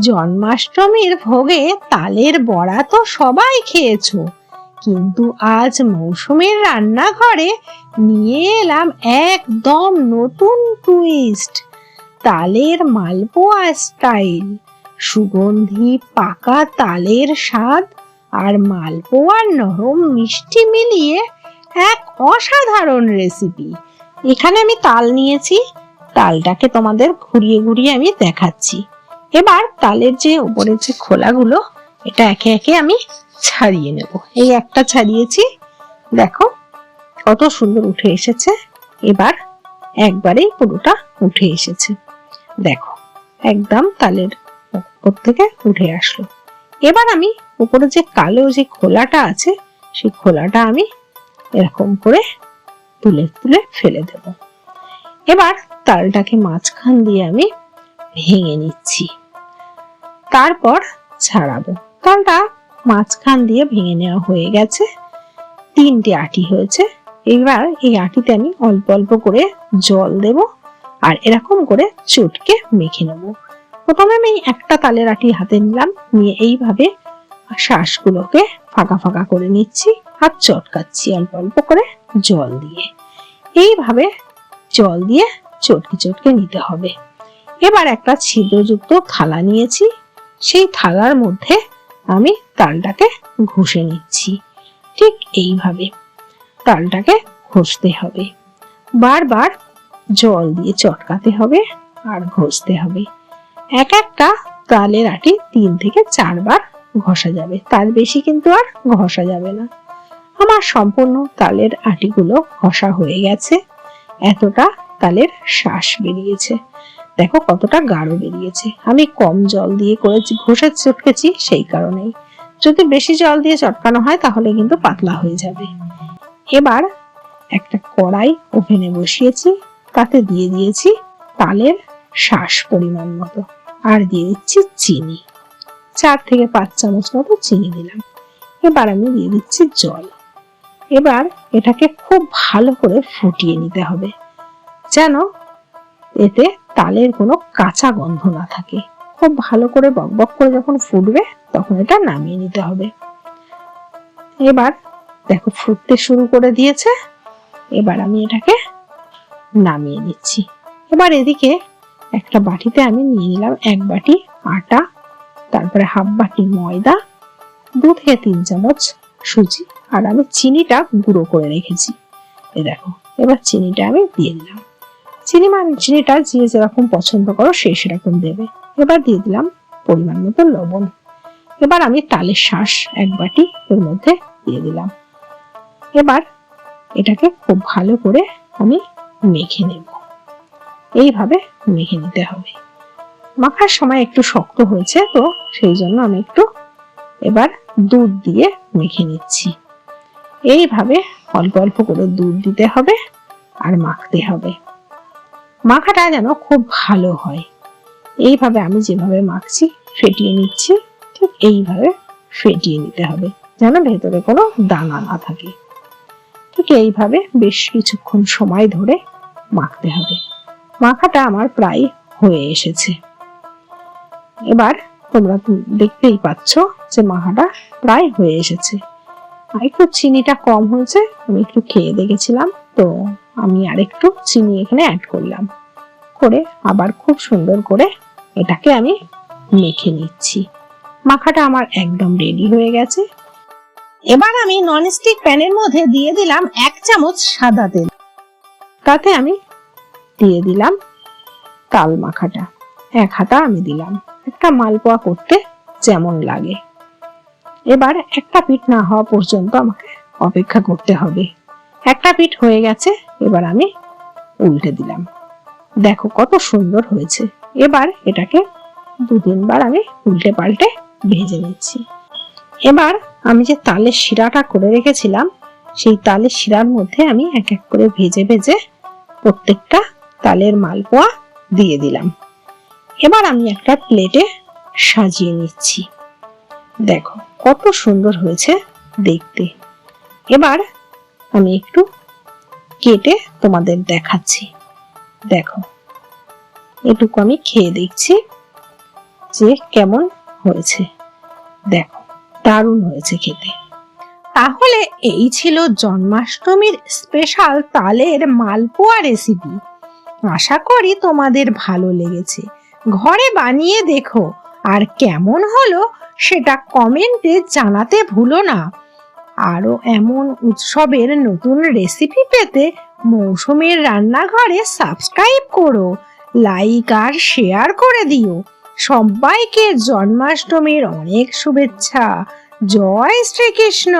জন্মাষ্টমীর ভোগে তালের বড়া তো সবাই খেয়েছো, কিন্তু আজ মৌসুমীর রান্নাঘরে নিয়ে এলাম একদম নতুন টুইস্ট। তালের মালপোয়া স্টাইল। সুগন্ধি পাকা তালের স্বাদ আর মালপোয়ার নরম মিষ্টি মিলিয়ে এক অসাধারণ রেসিপি। এখানে আমি তাল নিয়েছি, তালটাকে তোমাদের ঘুরিয়ে ঘুরিয়ে আমি দেখাচ্ছি। এবার তালের যে উপরে যে খোলাগুলো, এটা একে একে আমি ছাড়িয়ে নেব। এই একটা ছাড়িয়েছি, দেখো কত সুন্দর উঠে এসেছে। এবার একবারেই পুরোটা উঠে এসেছে, দেখো একদম তালের উপর থেকে উঠে আসলো। এবার আমি উপরে যে কালো যে খোলাটা আছে, সেই খোলাটা আমি এরকম করে তুলে তুলে ফেলে দেব। এবার তালটাকে মাঝখান দিয়ে আমি ভেঙে নিচ্ছি, তারপর ছাড়াবো। তালটা মাঝখান দিয়ে ভেঙে নেওয়া হয়ে গেছে, 3টে আটি হয়েছে। এবার এই আটিতে আমি অল্প অল্প করে জল দেব আর এরকম করে চটকে মেখে নেব। প্রথমে আমি একটা তালের আটি হাতে নিলাম, নিয়ে এইভাবে শ্বাসগুলোকে ফাঁকা ফাঁকা করে নিচ্ছি আর চটকাচ্ছি অল্প অল্প করে জল দিয়ে। এইভাবে জল দিয়ে চটকে চটকে নিতে হবে। এবার একটা ছিদ্রযুক্ত থালা নিয়েছি, সেই থালার মধ্যে আমি তালটাকে ঘষে নিচ্ছি। ঠিক এইভাবে তালটাকে ঘষতে হবে, বারবার জল দিয়ে চটকাতে হবে আর ঘষতে হবে। এক একটা তালের আটি 3 থেকে 4 বার ঘষা যাবে, তার বেশি কিন্তু আর ঘষা যাবে না। আমার সম্পূর্ণ তালের আটিগুলো ঘষা হয়ে গেছে। এতটা তালের শ্বাস বেরিয়েছে, দেখো কতটা গাঢ় বেরিয়েছে। আমি কম জল দিয়ে করেছি, ঘষে চটকেছি, সেই কারণেই। যদি বেশি জল দিয়ে চটকানো হয় তাহলে কিন্তু পাতলা হয়ে যাবে। এবার একটা কড়াই ওভেনে বসিয়েছি, তাতে দিয়ে দিয়েছি তালের শ্বাস পরিমাণ মতো, আর দিয়ে দিচ্ছি চিনি। 4 থেকে 5 চামচ মতো চিনি দিলাম। এবার আমি দিয়ে দিচ্ছি জল। এবার এটাকে খুব ভালো করে ফুটিয়ে নিতে হবে, যেন এতে তালের কোনো কাঁচা গন্ধ না থাকে। খুব ভালো করে বকবক করে যখন ফুটবে তখন এটা নামিয়ে নিতে হবে। এবার দেখো ফুটতে শুরু করে দিয়েছে, এবার আমি এটাকে নামিয়ে নিচ্ছি। এবার এদিকে একটা বাটিতে আমি নিয়ে নিলাম 1 বাটি আটা, তারপরে হাফ বাটি ময়দা, 2 থেকে 3 চামচ সুজি, আর আমি চিনিটা গুঁড়ো করে রেখেছি। এই দেখো, এবার চিনিটা আমি দিয়ে দিলাম। চিনিটা যে যেরকম পছন্দ করো সে সেরকম দেবে। এবার দিয়ে দিলাম পরিমাণ মতো লবণ। এবার আমি তালের শ্বাস 1 বাটি এর মধ্যে দিয়ে দিলাম। এবার এটাকে খুব ভালো করে আমি মেখে নেব। এইভাবে মেখে নিতে হবে। মাখার সময় একটু শক্ত হয়েছে, তো সেই জন্য আমি একটু এবার দুধ দিয়ে মেখে নিচ্ছি। এইভাবে অল্প অল্প করে দুধ দিতে হবে আর মাখতে হবে। মাখাটা যেন খুব ভালো হয়। এইভাবে আমি যেভাবে মাখছি, ফেটিয়ে নিচ্ছি, ঠিক এইভাবে ফেটিয়ে নিতে হবে, যেন ভেতরে কোনো দানা না থাকে। ঠিক এইভাবে বেশ কিছুক্ষণ সময় ধরে মাখতে হবে। মাখাটা আমার প্রায় হয়ে এসেছে। এবার তোমরা দেখতেই পাচ্ছ যে মাখাটা প্রায় হয়ে এসেছে। আর একটু চিনিটা কম হয়েছে, আমি একটু খেয়ে দেখেছিলাম, তো আমি আরেকটু চিনি এখানে অ্যাড করলাম। করে আবার খুব সুন্দর করে এটাকে আমি মেখে নিচ্ছি। মাখাটা আমার একদম রেডি হয়ে গেছে। এবার আমি ননস্টিক প্যানের মধ্যে দিয়ে দিলাম 1 চামচ সাদা তেল, তাতে আমি দিয়ে দিলাম তাল মাখাটা। 1 হাতা আমি দিলাম, একটা মালপোয়া করতে যেমন লাগে। এবার একটা পিঠ না হওয়া পর্যন্ত আমাকে অপেক্ষা করতে হবে। একটা পিঠ হয়ে গেছে, এবার আমি উল্টে দিলাম। দেখো কত সুন্দর হয়েছে। এবার এটাকে 2-3 বার আমি উল্টে পাল্টে ভেজে নিচ্ছি। এবার আমি যে তালের শিরাটা করে রেখেছিলাম, সেই তালের শিরার মধ্যে আমি এক এক করে ভেজে ভেজে প্রত্যেকটা তালের মালপোয়া দিয়ে দিলাম। এবার আমি একটা প্লেটে সাজিয়ে নিচ্ছি। দেখো কত সুন্দর হয়েছে দেখতে। এবার আমি একটু কেটে তোমাদের দেখাচ্ছি। দেখো এটুকু আমি খেয়ে দেখছি যে কেমন হয়েছে। দেখো, দারুণ হয়েছে খেতে। তাহলে এই ছিল জন্মাষ্টমীর স্পেশাল তালের মালপোয়া রেসিপি। আশা করি তোমাদের ভালো লেগেছে। ঘরে বানিয়ে দেখো, আর কেমন হলো সেটা কমেন্টে জানাতে ভুলো না। আরো এমন উৎসবের নতুন রেসিপি পেতে মৌসুমীর রান্নাঘরে সাবস্ক্রাইব করো, লাইক আর শেয়ার করে দিও। সবাইকে জন্মাষ্টমীর অনেক শুভেচ্ছা। জয় শ্রীকৃষ্ণ।